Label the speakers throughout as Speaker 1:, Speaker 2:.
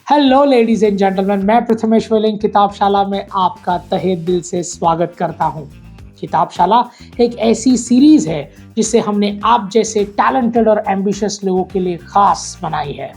Speaker 1: Hello ladies and gentleman, मैं प्रथमेश वेलिंग किताबशाला में आपका तहे दिल से स्वागत करता हूं। किताबशाला एक ऐसी सीरीज है जिसे हमने आप जैसे टैलेंटेड और एम्बिशियस लोगों के लिए खास बनाई है।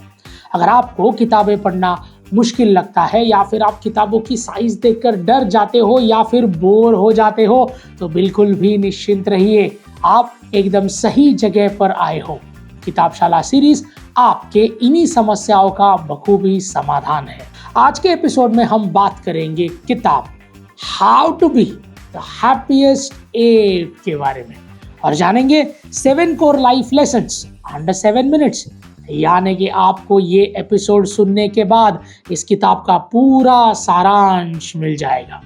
Speaker 1: अगर आपको किताबें पढ़ना मुश्किल लगता है या फिर आप किताबों की साइज देखकर डर जाते हो या फिर बोर हो जाते हो तो बिल्कुल भी निश्चिंत रहिए, आप एकदम सही जगह पर आए हो। किताबशाला सीरीज आपके इन्हीं समस्याओं का बखूबी समाधान है। आज के एपिसोड में हम बात करेंगे किताब how to be the happiest at के बारे में और जानेंगे 7 core life lessons under 7 minutes. यानी कि आपको ये एपिसोड सुनने के बाद इस किताब का पूरा सारांश मिल जाएगा।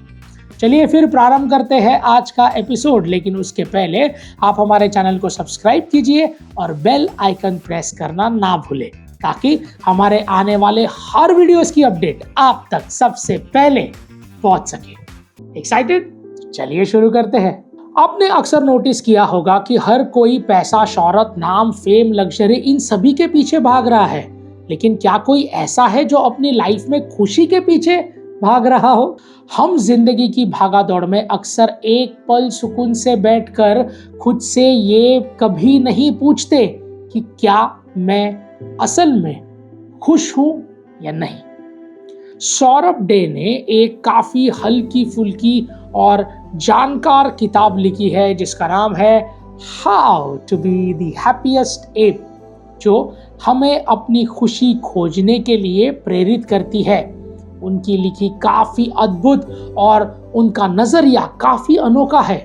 Speaker 1: चलिए फिर प्रारंभ करते हैं आज का एपिसोड, लेकिन उसके पहले आप हमारे चैनल को सब्सक्राइब कीजिए और बेल आइकन प्रेस करना ना भूलें ताकि हमारे आने वाले हर वीडियोस की अपडेट आप तक सबसे पहले पहुंच सके। एक्साइटेड? चलिए शुरू करते हैं। आपने अक्सर नोटिस किया होगा कि हर कोई पैसा, शोहरत, नाम, फेम, लग्जरी इन सभी के पीछे भाग रहा है, लेकिन क्या कोई ऐसा है जो अपनी लाइफ में खुशी के पीछे भाग रहा हो? हम जिंदगी की भागादौड़ में अक्सर एक पल सुकून से बैठकर खुद से ये कभी नहीं पूछते कि क्या मैं असल में खुश हूं या नहीं। सौरभ डे ने एक काफी हल्की फुल्की और जानकार किताब लिखी है जिसका नाम है how to be the happiest app, जो हमें अपनी खुशी खोजने के लिए प्रेरित करती है। उनकी लिखी काफी अद्भुत और उनका नजरिया काफी अनोखा है,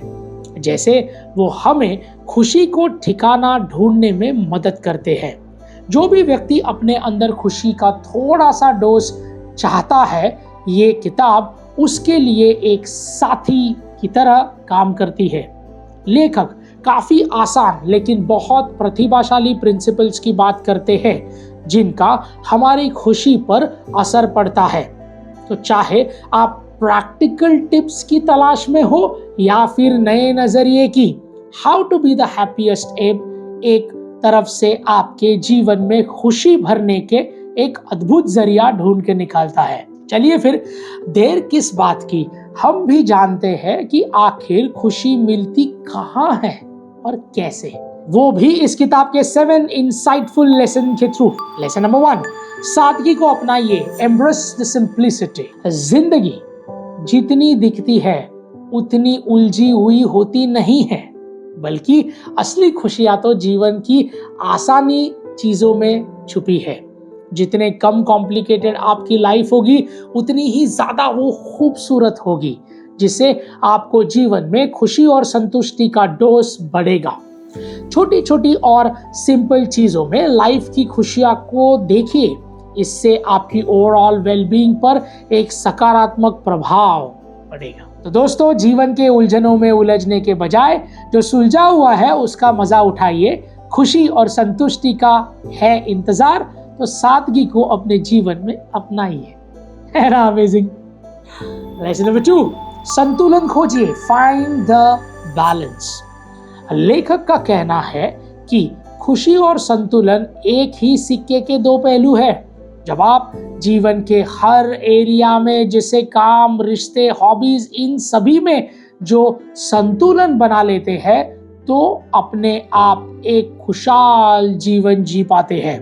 Speaker 1: जैसे वो हमें खुशी को ठिकाना ढूंढने में मदद करते हैं। जो भी व्यक्ति अपने अंदर खुशी का थोड़ा सा डोज चाहता है, ये किताब उसके लिए एक साथी की तरह काम करती है। लेखक काफी आसान लेकिन बहुत प्रतिभाशाली प्रिंसिपल्स की बात करते हैं जिनका हमारी खुशी पर असर पड़ता है। तो चाहे आप प्रैक्टिकल टिप्स की तलाश में हो या फिर नए नजरिए की, how to be the happiest app एक तरफ से आपके जीवन में खुशी भरने के एक अद्भुत जरिया ढूंढ के निकालता है। चलिए फिर देर किस बात की, हम भी जानते हैं कि आखिर खुशी मिलती कहाँ है और कैसे, वो भी इस किताब के 7 इंसाइटफुल लेसन के थ्रू। लेसन नंबर 1, सादगी को अपनाइए, एम्ब्रेस द सिंप्लिसिटी। जिंदगी जितनी दिखती है उतनी उलझी हुई होती नहीं है, बल्कि असली खुशियां तो जीवन की आसानी चीजों में छुपी है। जितने कम कॉम्प्लिकेटेड आपकी लाइफ होगी उतनी ही ज्यादा वो खूबसूरत होगी, जिससे आपको जीवन में खुशी और संतुष्टि का डोज बढ़ेगा। छोटी छोटी और सिंपल चीजों में लाइफ की खुशियां को देखिए, इससे आपकी ओवरऑल वेलबीइंग पर एक सकारात्मक प्रभाव पड़ेगा। तो दोस्तों, जीवन के उलझनों में उलझने के बजाय जो सुलझा हुआ है उसका मजा उठाइए। खुशी और संतुष्टि का है इंतजार, तो सादगी को अपने जीवन में अपनाइए। है ना अमेजिंग? लेसन नंबर 2, संतुलन खोजिए, फाइंड द बैलेंस। लेखक का कहना है कि खुशी और संतुलन एक ही सिक्के के 2 पहलू है। जब आप जीवन के हर एरिया में, जैसे काम, रिश्ते, हॉबीज, इन सभी में जो संतुलन बना लेते हैं तो अपने आप एक खुशहाल जीवन जी पाते हैं।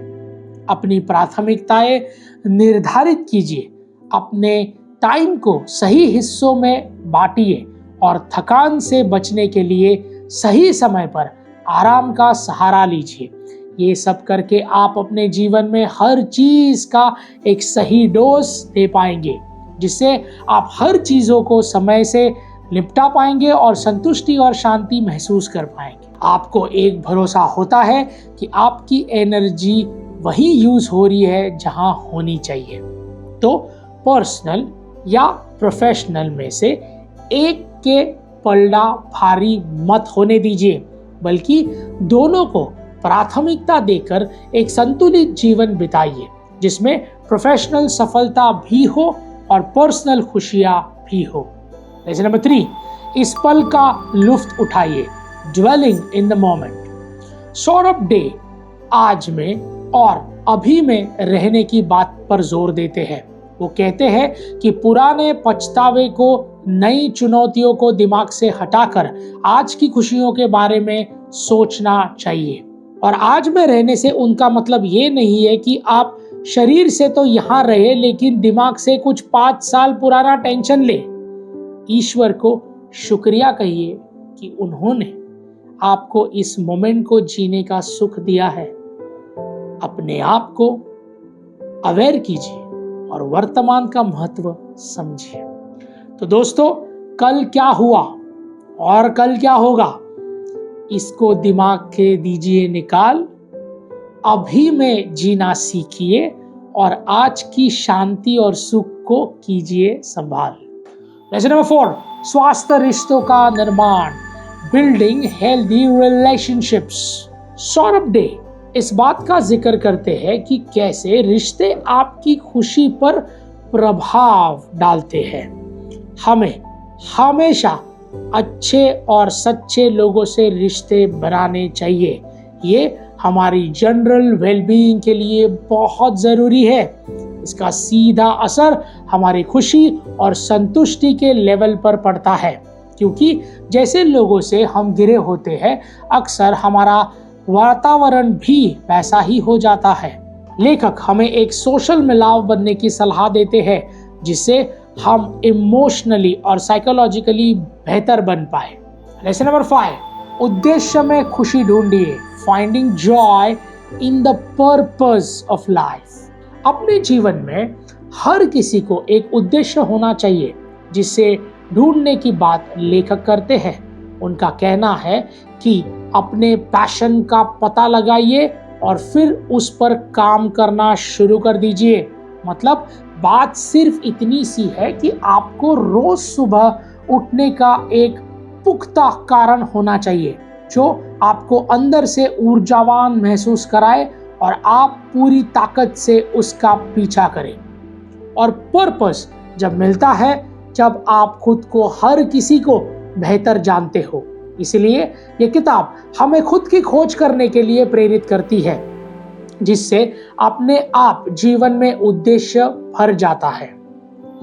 Speaker 1: अपनी प्राथमिकताएं निर्धारित कीजिए, अपने टाइम को सही हिस्सों में बांटिए और थकान से बचने के लिए सही समय पर आराम का सहारा लीजिए। ये सब करके आप अपने जीवन में हर चीज का एक सही डोज दे पाएंगे, जिससे आप हर चीजों को समय से निपटा पाएंगे और संतुष्टि और शांति महसूस कर पाएंगे। आपको एक भरोसा होता है कि आपकी एनर्जी वही यूज हो रही है जहां होनी चाहिए। तो पर्सनल या प्रोफेशनल में से एक के पलड़ा भारी मत होने दीजिए, बल्कि दोनों को प्राथमिकता देकर एक संतुलित जीवन बिताइए, जिसमें प्रोफेशनल सफलता भी हो और पर्सनल खुशियां भी हो। लेसन नंबर 3, इस पल का लुत्फ उठाइए, dwelling in the moment. Saurabh day आज में और अभी में रहने की बात पर जोर देते हैं। वो कहते हैं कि पुराने पछतावे को, नई चुनौतियों को दिमाग से हटाकर आज की खुशियों के बारे में सोचना चाहिए। और आज में रहने से उनका मतलब ये नहीं है कि आप शरीर से तो यहाँ रहे लेकिन दिमाग से कुछ 5 साल पुराना टेंशन ले। ईश्वर को शुक्रिया कहिए कि उन्होंने आपको इस मोमेंट को जीने का सुख दिया है। अपने आप को अवेयर कीजिए और वर्तमान का महत्व समझिए। तो दोस्तों, कल क्या हुआ और कल क्या होगा, इसको दिमाग के दीजिए निकाल, अभी में जीना सीखिए और आज की शांति और सुख को कीजिए संभाल। लेसन नंबर 4, स्वास्थ्य रिश्तों का निर्माण, building healthy relationships. Saurabh day इस बात का जिक्र करते हैं कि कैसे रिश्ते आपकी खुशी पर प्रभाव डालते हैं। हमें हमेशा अच्छे और सच्चे लोगों से रिश्ते बनाने चाहिए। ये हमारी जनरल वेलबीइंग के लिए बहुत ज़रूरी है। इसका सीधा असर हमारी खुशी और संतुष्टि के लेवल पर पड़ता है, क्योंकि जैसे लोगों से हम घिरे होते हैं अक्सर हमारा वातावरण भी वैसा ही हो जाता है। लेखक हमें एक सोशल मिलाव बनने की सलाह देते हैं जिससे हम इमोशनली और साइकोलॉजिकली बेहतर बन पाए। लेसन नंबर 5, उद्देश्य में खुशी ढूंढिए, finding joy in the purpose of life. अपने जीवन में हर किसी को एक उद्देश्य होना चाहिए जिसे ढूंढने की बात लेखक करते हैं। उनका कहना है कि अपने पैशन का पता लगाइए और फिर उस पर काम करना शुरू कर दीजिए। मतलब बात सिर्फ इतनी सी है कि आपको रोज सुबह उठने का एक पुख्ता कारण होना चाहिए जो आपको अंदर से ऊर्जावान महसूस कराए और आप पूरी ताकत से उसका पीछा करें। और पर्पस जब मिलता है जब आप खुद को हर किसी को बेहतर जानते हो। इसलिए ये किताब हमें खुद की खोज करने के लिए प्रेरित करती है, जिससे अपने आप जीवन में उद्देश्य भर जाता है।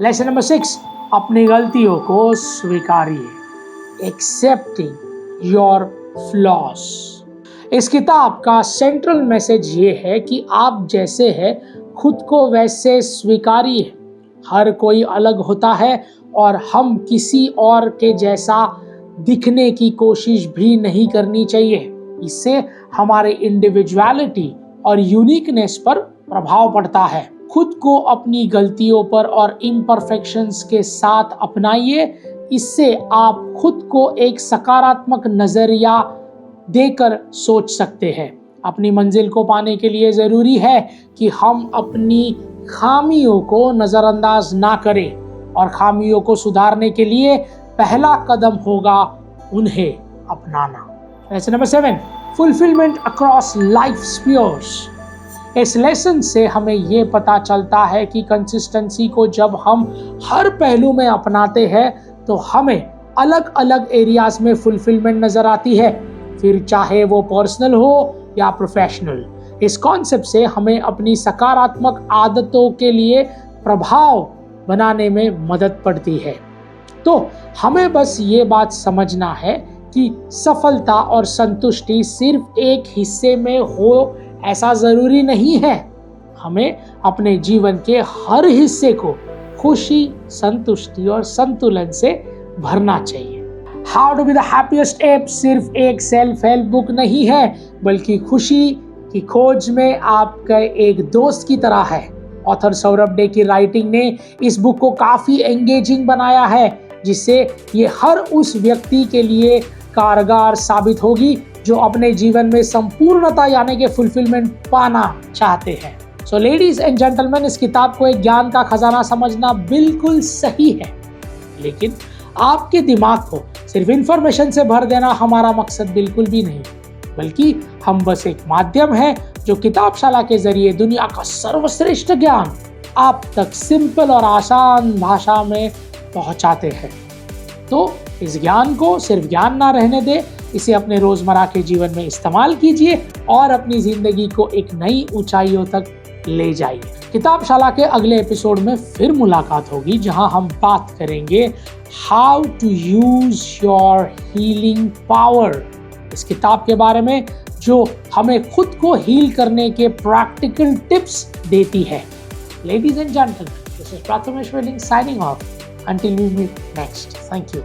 Speaker 1: लेसन नंबर 6, अपनी गलतियों को स्वीकारिए, एक्सेप्टिंग योर फ्लॉस। इस किताब का सेंट्रल मैसेज ये है कि आप जैसे हैं खुद को वैसे स्वीकारिए। हर कोई अलग होता है और हम किसी और के जैसा दिखने की कोशिश भी नहीं करनी चाहिए। इससे हमारे इंडिविजुअलिटी और यूनिकनेस पर प्रभाव पड़ता है। खुद को अपनी गलतियों पर और इम्परफेक्शंस के साथ अपनाइए। इससे आप खुद को एक सकारात्मक नजरिया देकर सोच सकते हैं। अपनी मंजिल को पाने के लिए ज़रूरी है कि हम अपनी खामियों को नज़रअंदाज ना करें, और खामियों को सुधारने के लिए पहला कदम होगा उन्हें अपनाना। Lesson number 7, fulfilment across life spheres. इस लेसन से हमें ये पता चलता है कि कंसिस्टेंसी को जब हम हर पहलू में अपनाते हैं तो हमें अलग अलग एरियाज में फुलफिलमेंट नजर आती है, फिर चाहे वो पर्सनल हो या प्रोफेशनल। इस कॉन्सेप्ट से हमें अपनी सकारात्मक आदतों के लिए प्रभाव बनाने में मदद पड़ती है। तो हमें बस ये बात समझना है कि सफलता और संतुष्टि सिर्फ एक हिस्से में हो ऐसा ज़रूरी नहीं है। हमें अपने जीवन के हर हिस्से को खुशी, संतुष्टि और संतुलन से भरना चाहिए। How to be the happiest app सिर्फ एक सेल्फ हेल्प बुक नहीं है, बल्कि खुशी की खोज में आपका एक दोस्त की तरह है। ऑथर सौरभ डे की राइटिंग ने इस बुक को काफ़ी एंगेजिंग बनाया है, जिससे ये हर उस व्यक्ति के लिए कारगर साबित होगी जो अपने जीवन में संपूर्णता यानी कि फुलफिलमेंट पाना चाहते हैं। सो लेडीज एंड जेंटलमैन, इस किताब को एक ज्ञान का खजाना समझना बिल्कुल सही है, लेकिन आपके दिमाग को सिर्फ इंफॉर्मेशन से भर देना हमारा मकसद बिल्कुल भी नहीं, बल्कि हम बस एक माध्यम है जो किताबशाला के जरिए दुनिया का सर्वश्रेष्ठ ज्ञान आप तक सिंपल और आसान भाषा में पहुंचाते हैं। तो इस ज्ञान को सिर्फ ज्ञान ना रहने दे, इसे अपने रोजमर्रा के जीवन में इस्तेमाल कीजिए और अपनी जिंदगी को एक नई ऊंचाइयों तक ले जाइए। किताबशाला के अगले एपिसोड में फिर मुलाकात होगी, जहां हम बात करेंगे how to use your healing power, इस किताब के बारे में जो हमें खुद को हील करने के प्रैक्टिकल टिप्स देती है। Ladies and gentlemen, this is Prathamesh Welling signing off. Until we meet next. Thank you.